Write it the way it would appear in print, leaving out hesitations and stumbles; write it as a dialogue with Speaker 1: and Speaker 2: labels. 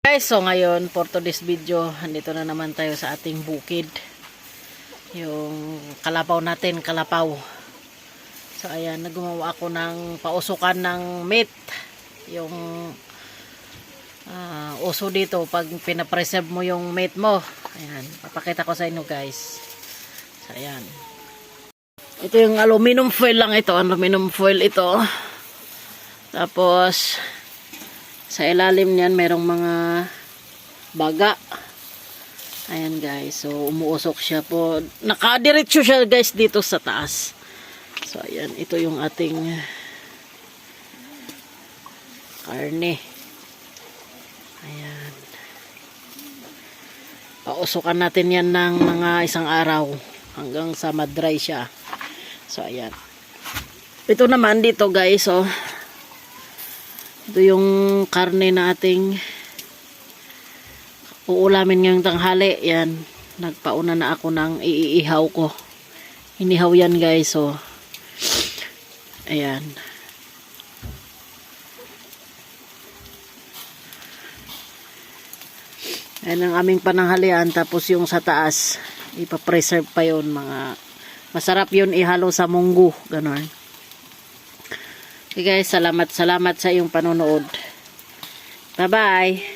Speaker 1: Guys, so ngayon for today's video, andito na naman tayo sa ating bukid. Yung kalapaw natin, kalapaw. So ayan, naggumawa ako ng pausukan ng meat. Yung uso dito pag pinapreserve mo yung meat mo. Ayan, papakita ko sa inyo guys. So ayan. Ito yung aluminum foil lang ito, aluminum foil ito. Tapos sa ilalim niyan merong mga baga. Ayan guys, so umuusok siya po. Nakadiretso siya guys dito sa taas. So ayan, ito yung ating karne. Ayan. Pausukan natin yan ng mga isang araw hanggang sa madry siya. So ayan. Ito naman dito guys, oh. Ito yung karne na ating uulamin ngayong tanghali. Yan. Nagpauna na ako ng iihaw ko. Inihaw yan guys. So, ayan. Ayan ang aming pananghalian. Tapos yung sa taas, ipapreserve pa yun. Masarap yun ihalo sa munggo. Ganon. Okay guys, salamat sa iyong panonood. Bye-bye.